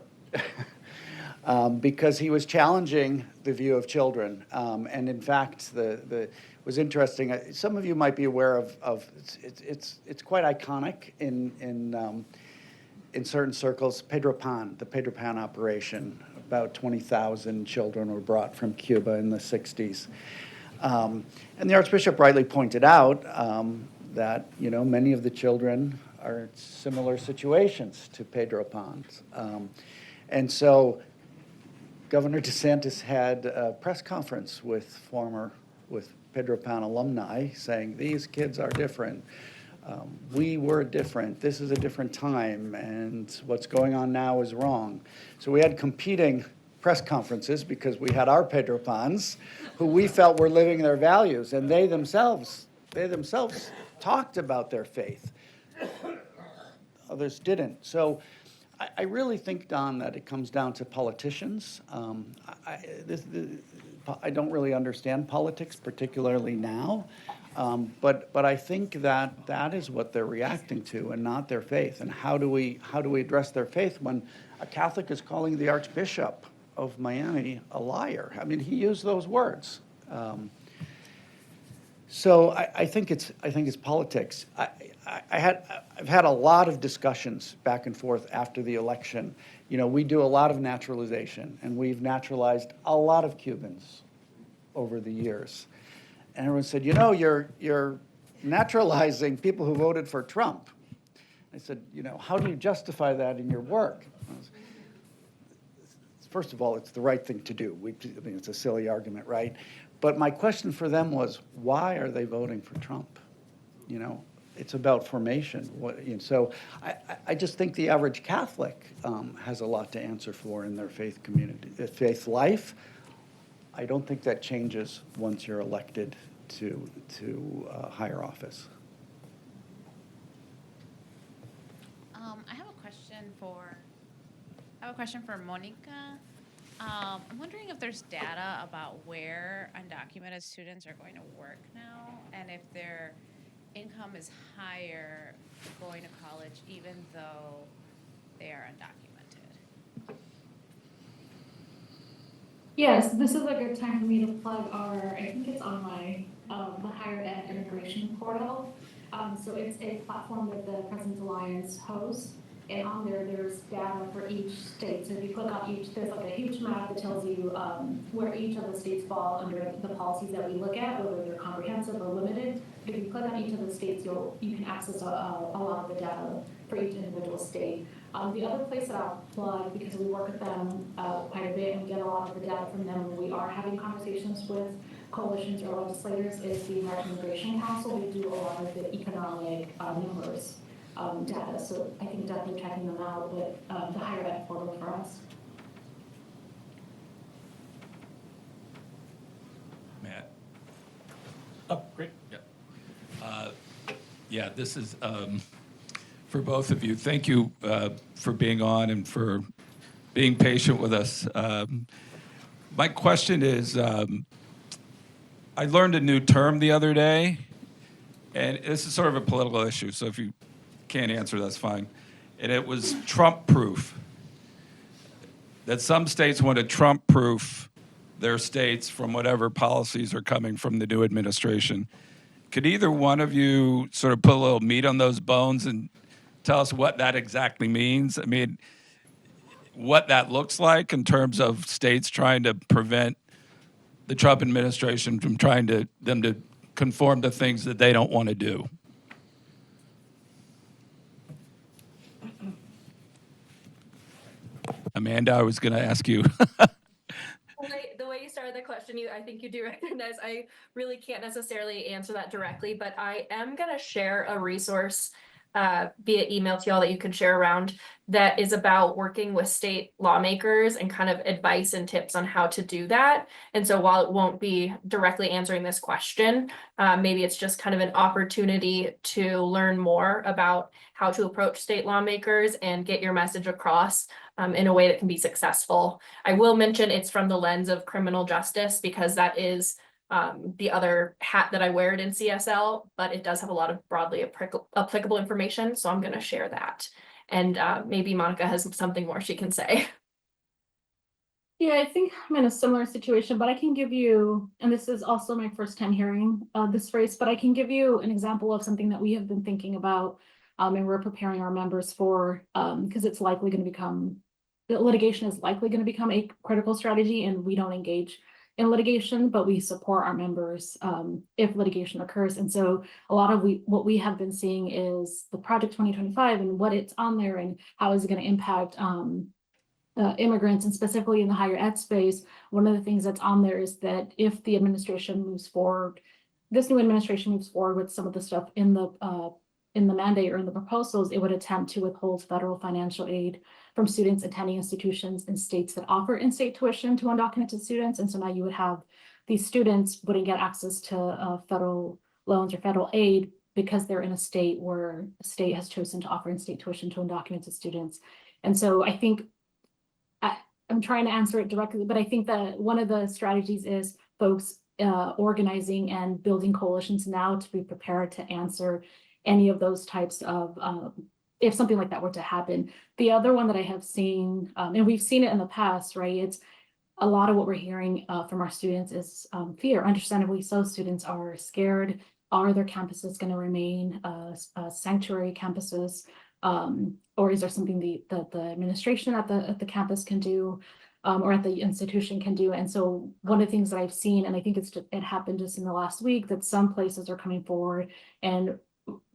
because he was challenging the view of children. And in fact, it was interesting. Some of you might be aware of it's quite iconic in certain circles, the Pedro Pan operation. About 20,000 children were brought from Cuba in the 60s. And the Archbishop rightly pointed out that, many of the children are in similar situations to Pedro Pan's. And so Governor DeSantis had a press conference with Pedro Pan alumni saying, these kids are different. We were different. This is a different time, and what's going on now is wrong. So we had competing press conferences because we had our Pedro Pans, who we felt were living their values, and they themselves talked about their faith. Others didn't. So I really think, Don, that it comes down to politicians. I don't really understand politics, particularly now. But I think that is what they're reacting to, and not their faith. And how do we address their faith when a Catholic is calling the Archbishop of Miami a liar? I mean, he used those words. So I think it's politics. I've had a lot of discussions back and forth after the election. We do a lot of naturalization, and we've naturalized a lot of Cubans over the years. And everyone said, you know, you're naturalizing people who voted for Trump. I said, you know, how do you justify that in your work? First of all, it's the right thing to do. I mean, it's a silly argument, right? But my question for them was, why are they voting for Trump? You know, it's about formation. So I just think the average Catholic has a lot to answer for in their faith community, faith life. I don't think that changes once you're elected to higher office. I have a question for Monica. I'm wondering if there's data about where undocumented students are going to work now, and if their income is higher going to college even though they are undocumented. Yes, this is a good time for me to plug I think it's on my, the Higher Ed Immigration Portal. So it's a platform that the President's Alliance hosts. And on there's data for each state. So if you click on each, there's like a huge map that tells you where each of the states fall under the policies that we look at, whether they're comprehensive or limited. If you click on each of the states, you can access a lot of the data for each individual state. The other place that I'll plug, because we work with them quite a bit and we get a lot of the data from them when we are having conversations with coalitions or legislators, is the American Immigration Council. We do a lot of the economic numbers. Data, so I think definitely checking them out, but the Higher Ed portal for us. Matt? Oh, great. Yeah. Yeah, this is for both of you. Thank you for being on and for being patient with us. My question is, I learned a new term the other day, and this is sort of a political issue, so if you can't answer, that's fine. And it was Trump-proof. That some states want to Trump-proof their states from whatever policies are coming from the new administration. Could either one of you sort of put a little meat on those bones and tell us what that exactly means? I mean, what that looks like in terms of states trying to prevent the Trump administration from them to conform to things that they don't want to do. Amanda, I was going to ask you. The way you started the question, I think you do recognize I really can't necessarily answer that directly, but I am going to share a resource via email to y'all that you can share around that is about working with state lawmakers and kind of advice and tips on how to do that. And so while it won't be directly answering this question, maybe it's just kind of an opportunity to learn more about how to approach state lawmakers and get your message across in a way that can be successful. I will mention it's from the lens of criminal justice because that is the other hat that I wear at NCSL, but it does have a lot of broadly applicable information. So I'm going to share that. And maybe Monica has something more she can say. Yeah, I think I'm in a similar situation, but I can give you, and this is also my first time hearing this phrase, but I can give you an example of something that we have been thinking about and we're preparing our members for, because it's likely going to become, the litigation is likely going to become a critical strategy, and we don't engage in litigation, but we support our members if litigation occurs. And so a lot of what we have been seeing is the Project 2025 and what it's on there and how is it going to impact immigrants, and specifically in the higher ed space. One of the things that's on there is that if the administration moves forward, this new administration moves forward with some of the stuff in the mandate or in the proposals, it would attempt to withhold federal financial aid from students attending institutions in states that offer in-state tuition to undocumented students. And so now you would have these students wouldn't get access to federal loans or federal aid because they're in a state where the state has chosen to offer in-state tuition to undocumented students. And so I think I'm trying to answer it directly, but I think that one of the strategies is folks organizing and building coalitions now to be prepared to answer any of those types of, if something like that were to happen. The other one that I have seen, and we've seen it in the past, right? It's a lot of what we're hearing from our students is fear. Understandably so, students are scared. Are their campuses going to remain sanctuary campuses? Or is there something the administration at the campus can do? or at the institution can do. And so one of the things that I've seen, and I think it happened just in the last week, that some places are coming forward and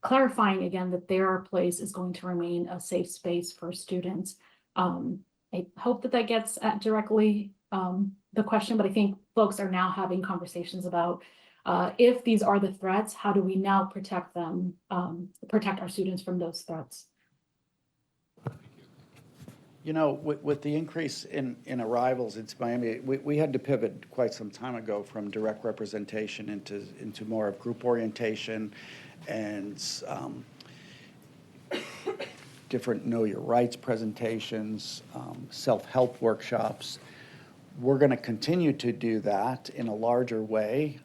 clarifying again that their place is going to remain a safe space for students. I hope that gets at directly the question, but I think folks are now having conversations about if these are the threats, how do we now protect them, protect our students from those threats? You know, with the increase in arrivals into Miami, we had to pivot quite some time ago from direct representation into more of group orientation and different know your rights presentations, self-help workshops. We're going to continue to do that in a larger way.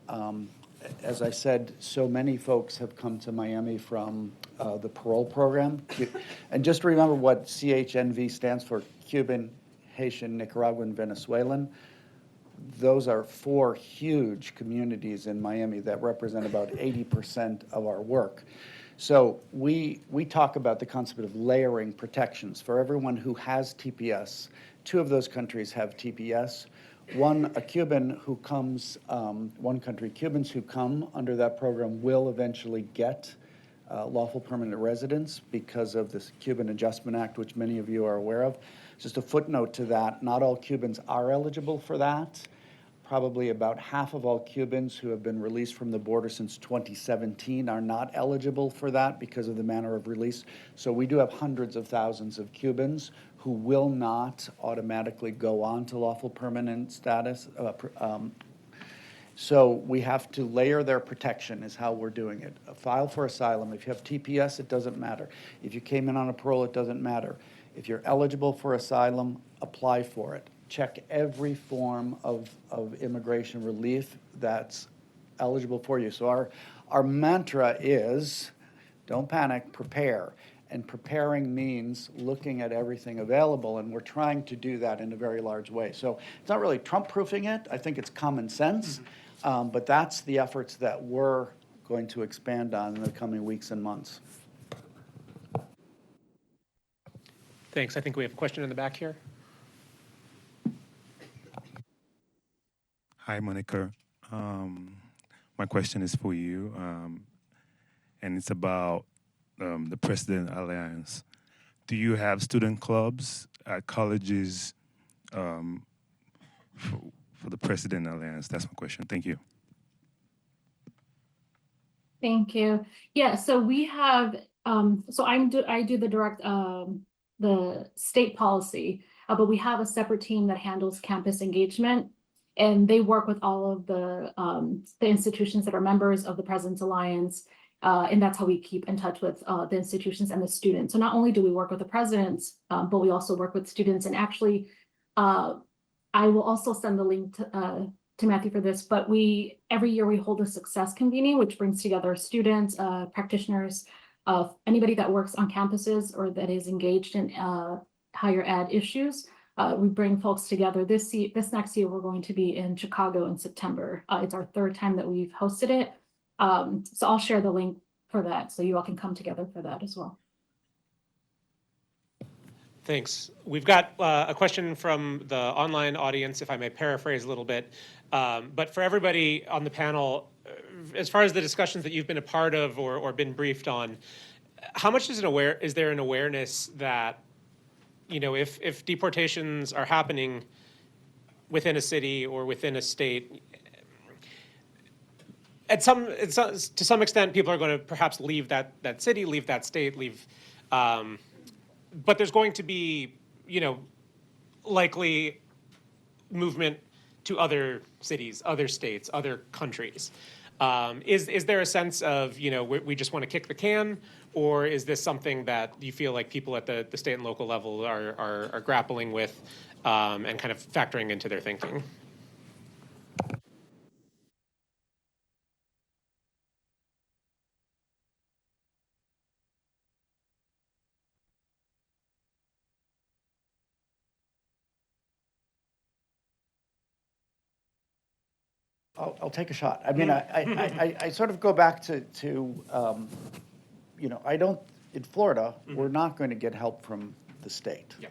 As I said, so many folks have come to Miami from the parole program. And just remember what CHNV stands for: Cuban, Haitian, Nicaraguan, Venezuelan. Those are 4 huge communities in Miami that represent about 80% of our work. So we talk about the concept of layering protections. For everyone who has TPS, 2 of those countries have TPS. One Cubans who come under that program will eventually get lawful permanent residence because of this Cuban Adjustment Act, which many of you are aware of. Just a footnote to that, not all Cubans are eligible for that. Probably about half of all Cubans who have been released from the border since 2017 are not eligible for that because of the manner of release. So we do have hundreds of thousands of Cubans who will not automatically go on to lawful permanent status. So we have to layer their protection is how we're doing it. File for asylum. If you have TPS, it doesn't matter. If you came in on a parole, it doesn't matter. If you're eligible for asylum, apply for it. Check every form of immigration relief that's eligible for you. So our mantra is, don't panic, prepare. And preparing means looking at everything available, and we're trying to do that in a very large way. So it's not really Trump-proofing it. I think it's common sense, but that's the efforts that we're going to expand on in the coming weeks and months. Thanks. I think we have a question in the back here. Hi, Monica. My question is for you, and it's about the President Alliance. Do you have student clubs at colleges for the President Alliance? That's my question. Thank you. Thank you. Yeah, so we have, so I do the direct, the state policy, but we have a separate team that handles campus engagement. And they work with all of the institutions that are members of the President's Alliance. And that's how we keep in touch with the institutions and the students. So not only do we work with the presidents, but we also work with students. And actually, I will also send the link to Matthew for this, but every year we hold a success convening, which brings together students, practitioners, anybody that works on campuses or that is engaged in higher ed issues. We bring folks together. This next year, we're going to be in Chicago in September. It's our 3rd time that we've hosted it. So I'll share the link for that so you all can come together for that as well. Thanks. We've got a question from the online audience, if I may paraphrase a little bit. But for everybody on the panel, as far as the discussions that you've been a part of or been briefed on, how much is there an awareness that, you know, if deportations are happening within a city or within a state, to some extent, people are going to perhaps leave that city, leave that state, but there's going to be, you know, likely movement to other cities, other states, other countries. Is there a sense of, you know, we just want to kick the can, or is this something that you feel like people at the state and local level are grappling with and kind of factoring into their thinking? I'll take a shot. I mean, I sort of go back to you know, in Florida, we're not going to get help from the state. Yeah.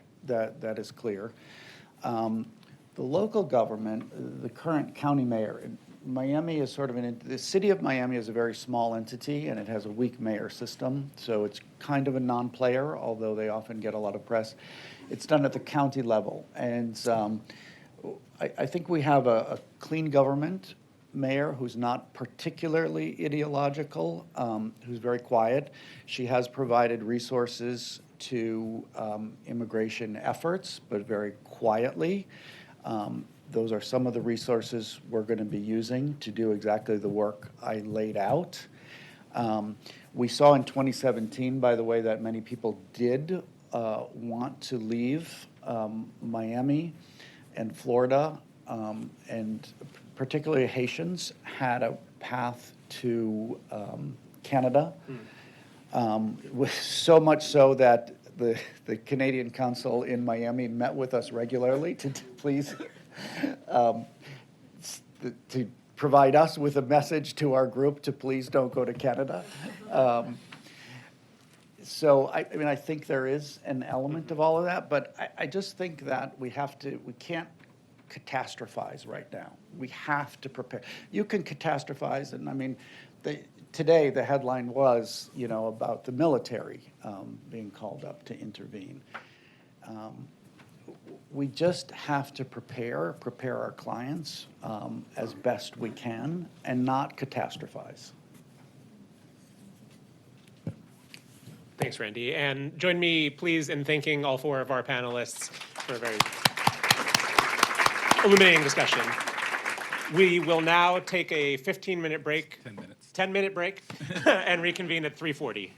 That is clear. The local government, the current county mayor, Miami is sort of the city of Miami is a very small entity and it has a weak mayor system. So it's kind of a non-player, although they often get a lot of press. It's done at the county level. And I think we have a clean government mayor who's not particularly ideological, who's very quiet. She has provided resources to immigration efforts, but very quietly. Those are some of the resources we're going to be using to do exactly the work I laid out. We saw in 2017, by the way, that many people did want to leave Miami and Florida, and particularly Haitians had a path to Canada. So much so that the Canadian Council in Miami met with us regularly to please to provide us with a message to our group to please don't go to Canada. So I mean, I think there is an element of all of that, but I just think that we can't catastrophize right now. We have to prepare. You can catastrophize, and I mean, today the headline was, about the military being called up to intervene. We just have to prepare our clients as best we can and not catastrophize. Thanks, Randy. And join me, please, in thanking all 4 of our panelists for a very illuminating discussion. We will now take a 15-minute break. 10 minutes. 10-minute break and reconvene at 3:40.